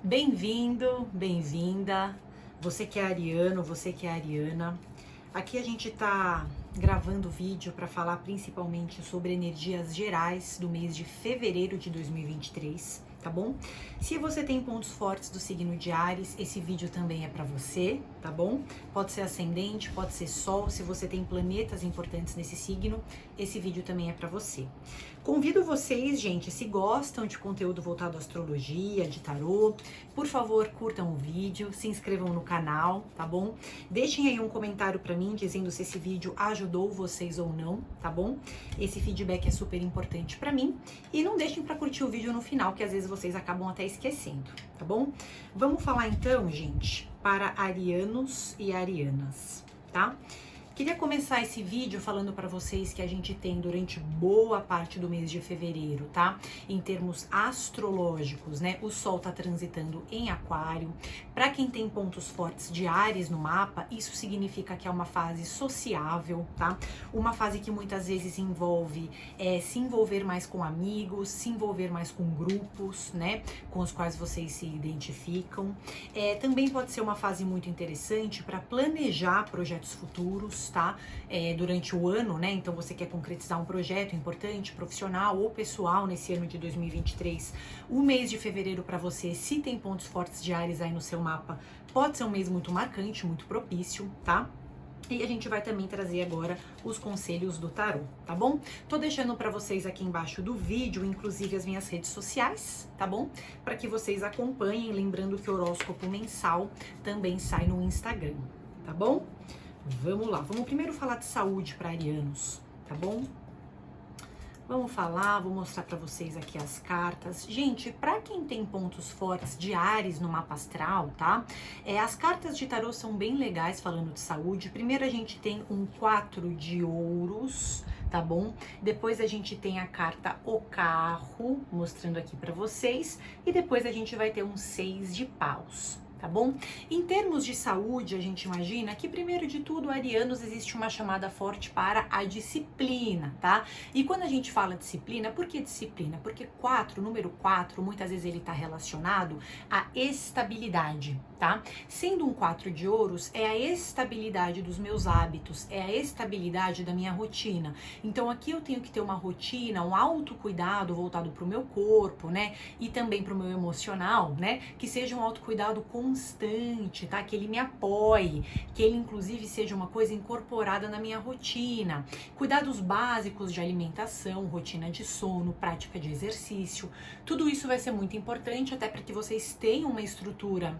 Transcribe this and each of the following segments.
Bem-vindo, bem-vinda, você que é ariano, você que é ariana. Aqui a gente tá gravando vídeo para falar principalmente sobre energias gerais do mês de fevereiro de 2023, tá bom? Se você tem pontos fortes do signo de Áries, esse vídeo também é para você, tá bom? Pode ser ascendente, pode ser sol, se você tem planetas importantes nesse signo, esse vídeo também é para você. Convido vocês, gente, se gostam de conteúdo voltado à astrologia, de tarô, por favor, curtam o vídeo, se inscrevam no canal, tá bom? Deixem aí um comentário para mim dizendo se esse vídeo ajudou vocês ou não, tá bom? Esse feedback é super importante para mim. E não deixem para curtir o vídeo no final, que às vezes vocês acabam até esquecendo, tá bom? Vamos falar então, gente, para arianos e arianas, tá? Queria começar esse vídeo falando para vocês que a gente tem durante boa parte do mês de fevereiro, tá? Em termos astrológicos, né? O Sol tá transitando em Aquário. Para quem tem pontos fortes de Áries no mapa, isso significa que é uma fase sociável, tá? Uma fase que muitas vezes envolve se envolver mais com amigos, se envolver mais com grupos, né? Com os quais vocês se identificam. Também pode ser uma fase muito interessante para planejar projetos futuros, tá? Durante o ano, né? Então você quer concretizar um projeto importante, profissional ou pessoal nesse ano de 2023. O mês de fevereiro para você, se tem pontos fortes de Áries aí no seu mapa, pode ser um mês muito marcante, muito propício, tá? E a gente vai também trazer agora os conselhos do tarô, tá bom? Tô deixando para vocês aqui embaixo do vídeo, inclusive as minhas redes sociais, tá bom? Para que vocês acompanhem, lembrando que o horóscopo mensal também sai no Instagram, tá bom? Vamos lá, vamos primeiro falar de saúde para arianos, tá bom? Vamos falar, vou mostrar para vocês aqui as cartas. Gente, para quem tem pontos fortes de Áries no mapa astral, tá? As cartas de tarô são bem legais falando de saúde. Primeiro a gente tem um 4 de ouros, tá bom? Depois a gente tem a carta O Carro, mostrando aqui para vocês. E depois a gente vai ter um 6 de paus. Tá bom? Em termos de saúde, a gente imagina que, primeiro de tudo, arianos, existe uma chamada forte para a disciplina, tá? E quando a gente fala disciplina, por que disciplina? Porque o número 4, muitas vezes ele tá relacionado à estabilidade, tá? Sendo um 4 de ouros, é a estabilidade dos meus hábitos, é a estabilidade da minha rotina. Então aqui eu tenho que ter uma rotina, um autocuidado voltado pro meu corpo, né? E também pro meu emocional, né? Que seja um autocuidado constante, tá? Que ele me apoie, que ele inclusive seja uma coisa incorporada na minha rotina. Cuidados básicos de alimentação, rotina de sono, prática de exercício, tudo isso vai ser muito importante até para que vocês tenham uma estrutura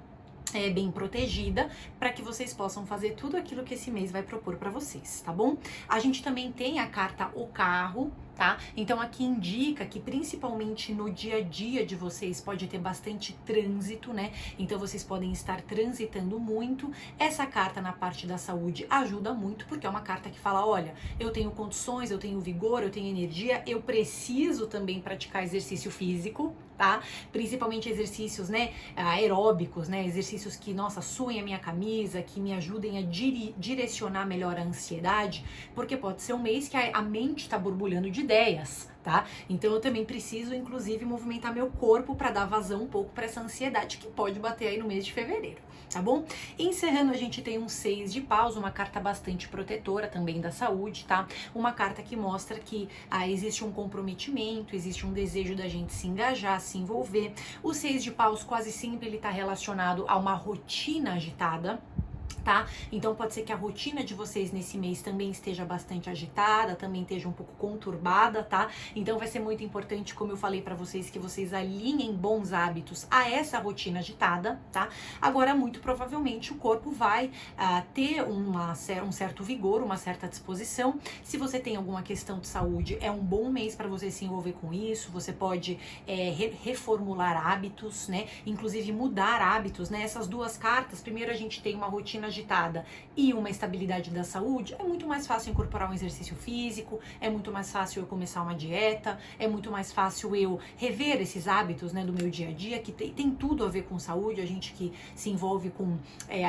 bem protegida, para que vocês possam fazer tudo aquilo que esse mês vai propor para vocês, tá bom? A gente também tem a carta O Carro, tá? Então aqui indica que principalmente no dia a dia de vocês pode ter bastante trânsito, né? Então vocês podem estar transitando muito. Essa carta na parte da saúde ajuda muito, porque é uma carta que fala, olha, eu tenho condições, eu tenho vigor, eu tenho energia, eu preciso também praticar exercício físico, tá? Principalmente exercícios, né, aeróbicos, né? Exercícios que, nossa, suem a minha camisa, que me ajudem a direcionar melhor a ansiedade, porque pode ser um mês que a mente tá borbulhando de ideias, tá? Então eu também preciso, inclusive, movimentar meu corpo para dar vazão um pouco para essa ansiedade que pode bater aí no mês de fevereiro, tá bom? Encerrando, a gente tem um 6 de paus, uma carta bastante protetora também da saúde, tá? Uma carta que mostra que existe um comprometimento, existe um desejo da gente se engajar, se envolver. O 6 de paus quase sempre ele tá relacionado a uma rotina agitada, tá? Então pode ser que a rotina de vocês nesse mês também esteja bastante agitada, também esteja um pouco conturbada, tá? Então vai ser muito importante, como eu falei pra vocês, que vocês alinhem bons hábitos a essa rotina agitada, tá? Agora, muito provavelmente, o corpo vai ter um certo vigor, uma certa disposição. Se você tem alguma questão de saúde, é um bom mês para você se envolver com isso. Você pode reformular hábitos, né? Inclusive mudar hábitos, né? Essas duas cartas, primeiro a gente tem uma rotina agitada e uma estabilidade da saúde, é muito mais fácil incorporar um exercício físico, é muito mais fácil eu começar uma dieta, é muito mais fácil eu rever esses hábitos, né, do meu dia a dia, que tem tudo a ver com saúde. A gente que se envolve com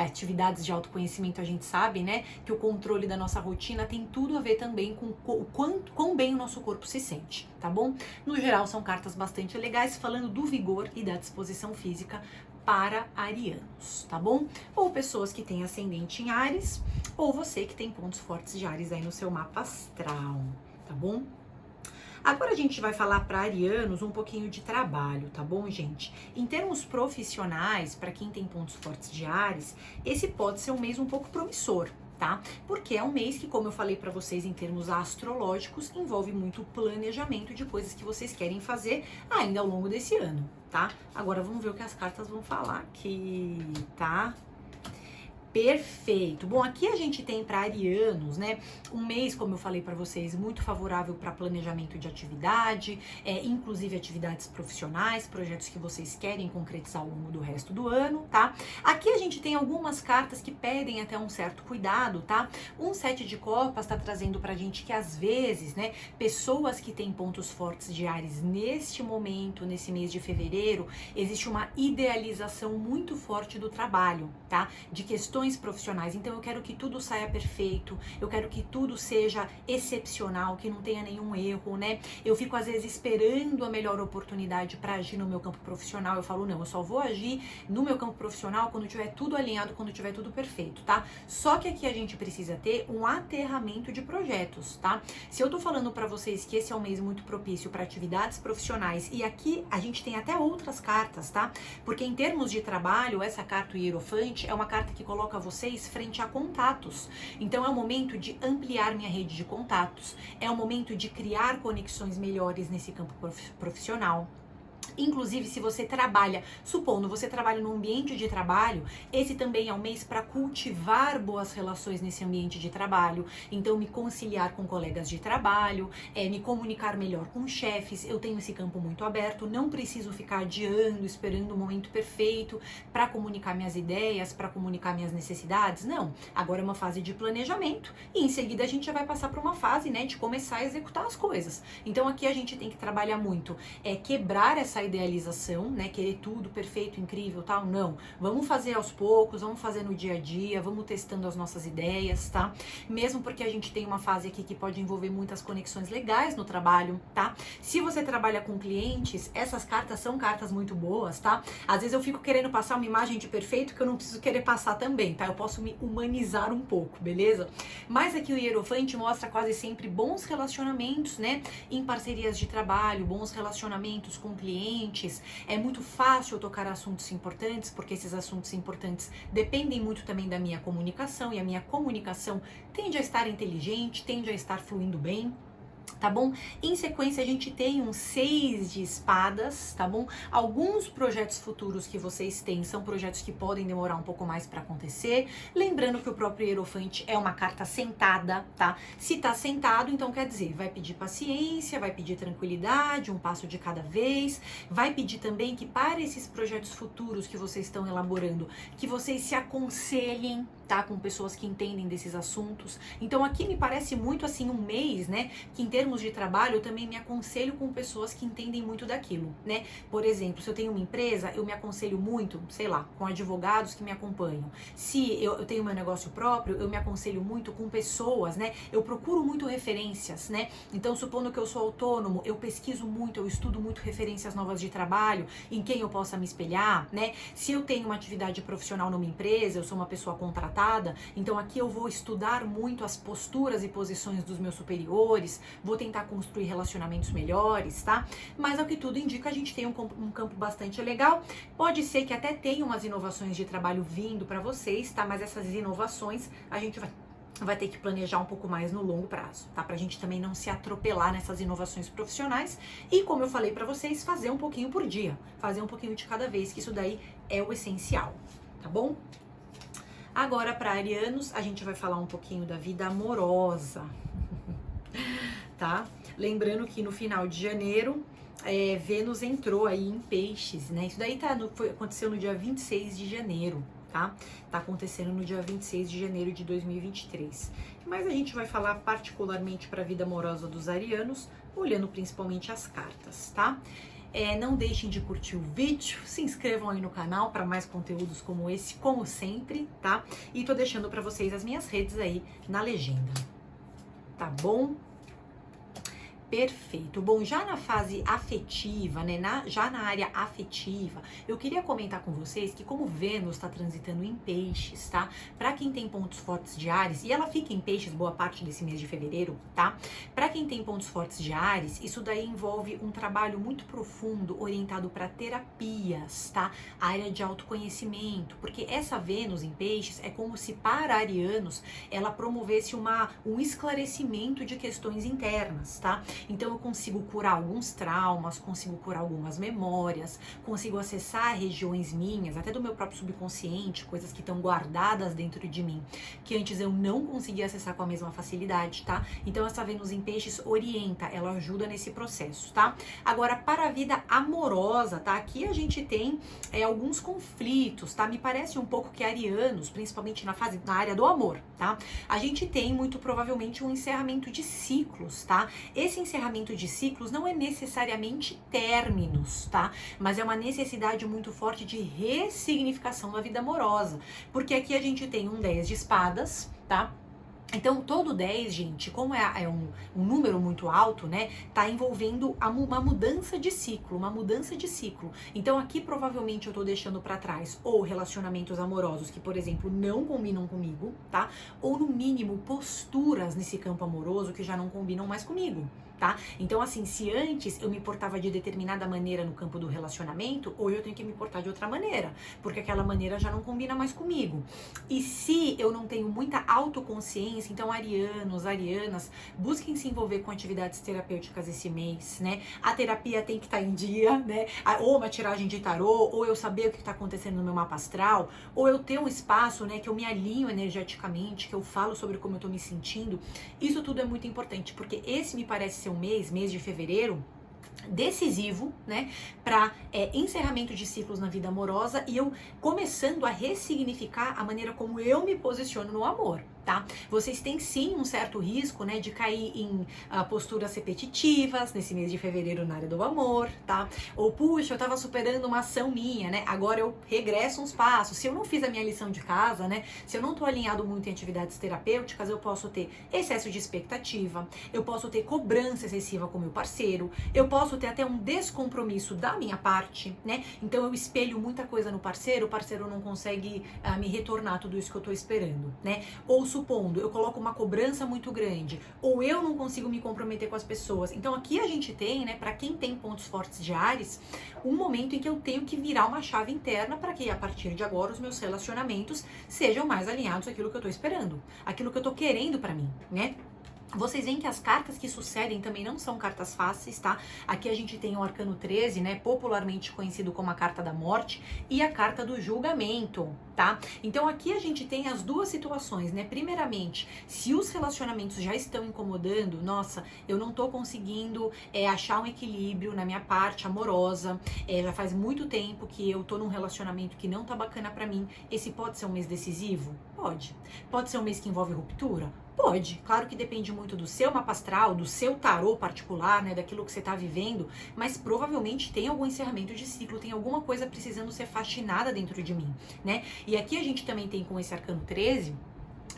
atividades de autoconhecimento, a gente sabe, né, que o controle da nossa rotina tem tudo a ver também com o quão bem o nosso corpo se sente, tá bom? No geral, são cartas bastante legais, falando do vigor e da disposição física para arianos, tá bom? Ou pessoas que têm ascendente em Áries, ou você que tem pontos fortes de Áries aí no seu mapa astral, tá bom? Agora a gente vai falar para arianos um pouquinho de trabalho, tá bom, gente? Em termos profissionais, para quem tem pontos fortes de Áries, esse pode ser um mês um pouco promissor, tá? Porque é um mês que, como eu falei para vocês em termos astrológicos, envolve muito planejamento de coisas que vocês querem fazer ainda ao longo desse ano, tá? Agora vamos ver o que as cartas vão falar aqui, tá? Perfeito. Bom, aqui a gente tem para arianos, né, um mês, como eu falei para vocês, muito favorável para planejamento de atividade, inclusive atividades profissionais, projetos que vocês querem concretizar ao longo do resto do ano, tá? Aqui a gente tem algumas cartas que pedem até um certo cuidado, tá? Um 7 de copas tá trazendo pra gente que às vezes, né, pessoas que têm pontos fortes de Áries neste momento, nesse mês de fevereiro, existe uma idealização muito forte do trabalho, tá? De questões profissionais. Então eu quero que tudo saia perfeito, eu quero que tudo seja excepcional, que não tenha nenhum erro, né? Eu fico às vezes esperando a melhor oportunidade para agir no meu campo profissional. Eu falo, não, eu só vou agir no meu campo profissional quando tiver tudo alinhado, quando tiver tudo perfeito, tá? Só que aqui a gente precisa ter um aterramento de projetos, tá? Se eu tô falando para vocês que esse é um mês muito propício para atividades profissionais, e aqui a gente tem até outras cartas, tá? Porque em termos de trabalho, essa carta, o Hierofante, é uma carta que coloca vocês frente a contatos. Então é o momento de ampliar minha rede de contatos, é o momento de criar conexões melhores nesse campo profissional. Inclusive, se você trabalha, supondo você trabalha num ambiente de trabalho, esse também é um mês para cultivar boas relações nesse ambiente de trabalho. Então, me conciliar com colegas de trabalho, me comunicar melhor com chefes. Eu tenho esse campo muito aberto, não preciso ficar adiando, esperando o momento perfeito para comunicar minhas ideias, para comunicar minhas necessidades. Não, agora é uma fase de planejamento e em seguida a gente já vai passar para uma fase, né, de começar a executar as coisas. Então, aqui a gente tem que trabalhar muito, quebrar essa idealização, né, querer tudo perfeito, incrível, tal, não. Vamos fazer aos poucos, vamos fazer no dia a dia, vamos testando as nossas ideias, tá? Mesmo porque a gente tem uma fase aqui que pode envolver muitas conexões legais no trabalho, tá? Se você trabalha com clientes, essas cartas são cartas muito boas, tá? Às vezes eu fico querendo passar uma imagem de perfeito que eu não preciso querer passar também, tá? Eu posso me humanizar um pouco, beleza? Mas aqui o Hierofante mostra quase sempre bons relacionamentos, né? Em parcerias de trabalho, bons relacionamentos com clientes. É muito fácil tocar assuntos importantes, porque esses assuntos importantes dependem muito também da minha comunicação, e a minha comunicação tende a estar inteligente, tende a estar fluindo bem. Tá bom? Em sequência a gente tem um 6 de espadas, tá bom? Alguns projetos futuros que vocês têm são projetos que podem demorar um pouco mais para acontecer. Lembrando que o próprio Hierofante é uma carta sentada, tá? Se tá sentado, então quer dizer, vai pedir paciência, vai pedir tranquilidade, um passo de cada vez. Vai pedir também que para esses projetos futuros que vocês estão elaborando, que vocês se aconselhem, tá? Com pessoas que entendem desses assuntos. Então aqui me parece muito assim um mês, né? Que em termos de trabalho eu também me aconselho com pessoas que entendem muito daquilo, né? Por exemplo, se eu tenho uma empresa, eu me aconselho muito, sei lá, com advogados que me acompanham. Se eu tenho meu negócio próprio, eu me aconselho muito com pessoas, né? Eu procuro muito referências, né? Então, supondo que eu sou autônomo, eu pesquiso muito, eu estudo muito referências novas de trabalho, em quem eu possa me espelhar, né? Se eu tenho uma atividade profissional numa empresa, eu sou uma pessoa contratada, então aqui eu vou estudar muito as posturas e posições dos meus superiores, vou tentar construir relacionamentos melhores, tá? Mas ao que tudo indica, a gente tem um campo bastante legal. Pode ser que até tenha umas inovações de trabalho vindo para vocês, tá? Mas essas inovações a gente vai ter que planejar um pouco mais no longo prazo, tá? Pra gente também não se atropelar nessas inovações profissionais e, como eu falei pra vocês, fazer um pouquinho por dia, fazer um pouquinho de cada vez, que isso daí é o essencial, tá bom? Agora, para arianos, a gente vai falar um pouquinho da vida amorosa, tá? Lembrando que no final de janeiro, Vênus entrou aí em peixes, né? Isso daí aconteceu no dia 26 de janeiro, tá? Tá acontecendo no dia 26 de janeiro de 2023. Mas a gente vai falar particularmente para a vida amorosa dos arianos, olhando principalmente as cartas, tá? Não deixem de curtir o vídeo, se inscrevam aí no canal para mais conteúdos como esse, como sempre, tá? E tô deixando para vocês as minhas redes aí na legenda, tá bom? Perfeito. Bom, já na fase afetiva, né, já na área afetiva, eu queria comentar com vocês que como Vênus está transitando em peixes, tá? Para quem tem pontos fortes de Áries, e ela fica em peixes boa parte desse mês de fevereiro, tá? Para quem tem pontos fortes de Áries, isso daí envolve um trabalho muito profundo orientado para terapias, tá? Área de autoconhecimento, porque essa Vênus em peixes é como se para arianos ela promovesse um esclarecimento de questões internas, tá? Então eu consigo curar alguns traumas, consigo curar algumas memórias, consigo acessar regiões minhas, até do meu próprio subconsciente, coisas que estão guardadas dentro de mim, que antes eu não conseguia acessar com a mesma facilidade, tá? Então essa Vênus em peixes orienta, ela ajuda nesse processo, tá? Agora, para a vida amorosa, tá? Aqui a gente tem alguns conflitos, tá? Me parece um pouco que arianos, principalmente na área do amor, tá? A gente tem muito provavelmente um encerramento de ciclos, tá? Esse encerramento de ciclos não é necessariamente términos, tá? Mas é uma necessidade muito forte de ressignificação da vida amorosa. Porque aqui a gente tem um 10 de espadas, tá? Então, todo 10, gente, como é um número muito alto, né, tá envolvendo uma mudança de ciclo, Então, aqui provavelmente eu tô deixando pra trás ou relacionamentos amorosos que, por exemplo, não combinam comigo, tá? Ou, no mínimo, posturas nesse campo amoroso que já não combinam mais comigo, tá? Então, assim, se antes eu me portava de determinada maneira no campo do relacionamento, hoje eu tenho que me portar de outra maneira, porque aquela maneira já não combina mais comigo. E se eu não tenho muita autoconsciência, então arianos, arianas, busquem se envolver com atividades terapêuticas esse mês, né? A terapia tem que estar em dia, né? Ou uma tiragem de tarô, ou eu saber o que está acontecendo no meu mapa astral, ou eu ter um espaço, né, que eu me alinho energeticamente, que eu falo sobre como eu tô me sentindo. Isso tudo é muito importante, porque esse me parece ser um mês de fevereiro, decisivo, né, para encerramento de ciclos na vida amorosa e eu começando a ressignificar a maneira como eu me posiciono no amor, tá? Vocês têm sim um certo risco, né, de cair em posturas repetitivas nesse mês de fevereiro na área do amor, tá? Ou, puxa, eu tava superando uma ação minha, né, agora eu regresso uns passos. Se eu não fiz a minha lição de casa, né, se eu não tô alinhado muito em atividades terapêuticas, eu posso ter excesso de expectativa, eu posso ter cobrança excessiva com meu parceiro, eu posso ter até um descompromisso da minha parte, né? Então eu espelho muita coisa no parceiro, o parceiro não consegue me retornar tudo isso que eu tô esperando, né? Ou supondo, eu coloco uma cobrança muito grande, ou eu não consigo me comprometer com as pessoas. Então aqui a gente tem, né, para quem tem pontos fortes de Áries, um momento em que eu tenho que virar uma chave interna para que a partir de agora os meus relacionamentos sejam mais alinhados àquilo que eu tô esperando, aquilo que eu tô querendo para mim, né? Vocês veem que as cartas que sucedem também não são cartas fáceis, tá? Aqui a gente tem o Arcano 13, né? Popularmente conhecido como a carta da morte e a carta do julgamento, tá? Então aqui a gente tem as duas situações, né? Primeiramente, se os relacionamentos já estão incomodando, nossa, eu não tô conseguindo achar um equilíbrio na minha parte amorosa, já faz muito tempo que eu tô num relacionamento que não tá bacana pra mim, esse pode ser um mês decisivo? Pode. Pode ser um mês que envolve ruptura? Pode, claro que depende muito do seu mapa astral, do seu tarô particular, né, daquilo que você tá vivendo, mas provavelmente tem algum encerramento de ciclo, tem alguma coisa precisando ser faxinada dentro de mim, né? E aqui a gente também tem com esse Arcano 13,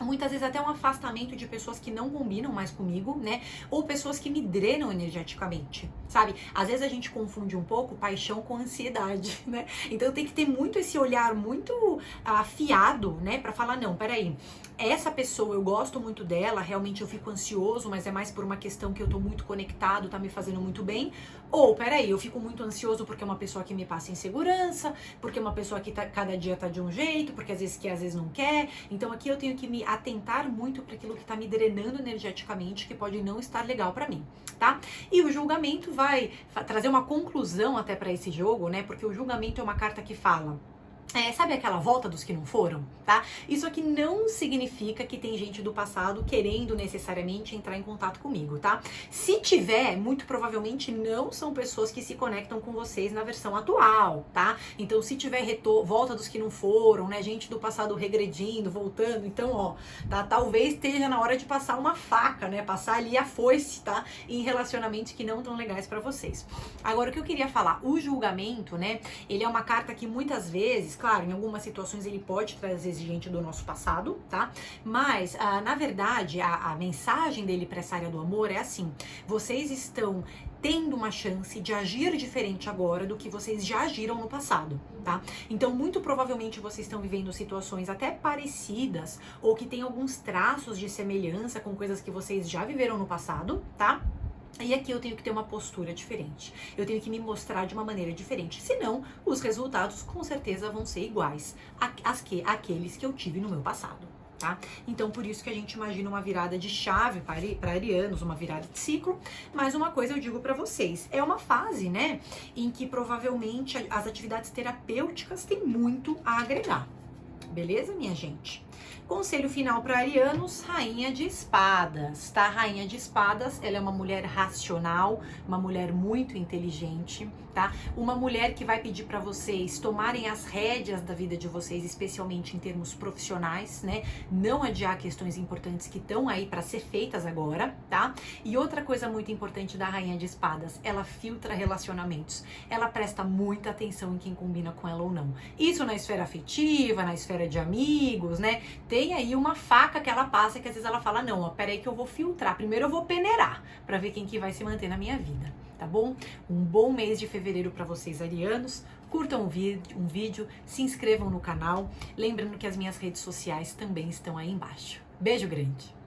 muitas vezes até um afastamento de pessoas que não combinam mais comigo, né? Ou pessoas que me drenam energeticamente, sabe? Às vezes a gente confunde um pouco paixão com ansiedade, né? Então tem que ter muito esse olhar muito afiado, né? Pra falar, não, peraí, essa pessoa, eu gosto muito dela, realmente eu fico ansioso, mas é mais por uma questão que eu tô muito conectado, tá me fazendo muito bem. Ou, peraí, eu fico muito ansioso porque é uma pessoa que me passa insegurança, porque é uma pessoa que cada dia tá de um jeito, porque às vezes quer, às vezes não quer. Então aqui eu tenho que me atentar muito para aquilo que tá me drenando energeticamente, que pode não estar legal para mim, tá? E o julgamento vai trazer uma conclusão até para esse jogo, né? Porque o julgamento é uma carta que fala, sabe aquela volta dos que não foram, tá? Isso aqui não significa que tem gente do passado querendo necessariamente entrar em contato comigo, tá? Se tiver, muito provavelmente não são pessoas que se conectam com vocês na versão atual, tá? Então, se tiver volta dos que não foram, né? Gente do passado regredindo, voltando, então, ó, tá? Talvez esteja na hora de passar uma faca, né? Passar ali a foice, tá? Em relacionamentos que não tão legais pra vocês. Agora, o que eu queria falar, o julgamento, né? Ele é uma carta que muitas vezes, claro, em algumas situações ele pode trazer gente do nosso passado, tá? Mas, na verdade, a mensagem dele para essa área do amor é assim: vocês estão tendo uma chance de agir diferente agora do que vocês já agiram no passado, tá? Então, muito provavelmente vocês estão vivendo situações até parecidas ou que tem alguns traços de semelhança com coisas que vocês já viveram no passado, tá? E aqui eu tenho que ter uma postura diferente. Eu tenho que me mostrar de uma maneira diferente. Senão, os resultados com certeza vão ser iguais àqueles que eu tive no meu passado. Tá? Então, por isso que a gente imagina uma virada de chave para arianos, uma virada de ciclo. Mas uma coisa eu digo para vocês, é uma fase, né, em que provavelmente as atividades terapêuticas têm muito a agregar. Beleza, minha gente? Conselho final para arianos, Rainha de Espadas, tá? Rainha de Espadas, ela é uma mulher racional, uma mulher muito inteligente, tá? Uma mulher que vai pedir para vocês tomarem as rédeas da vida de vocês, especialmente em termos profissionais, né? Não adiar questões importantes que estão aí para ser feitas agora, tá? E outra coisa muito importante da Rainha de Espadas, ela filtra relacionamentos. Ela presta muita atenção em quem combina com ela ou não. Isso na esfera afetiva, na esfera de amigos, né? Tem aí uma faca que ela passa que às vezes ela fala, não, ó, peraí que eu vou filtrar, primeiro eu vou peneirar pra ver quem que vai se manter na minha vida, tá bom? Um bom mês de fevereiro pra vocês, arianos, curtam um vídeo, se inscrevam no canal, lembrando que as minhas redes sociais também estão aí embaixo. Beijo grande!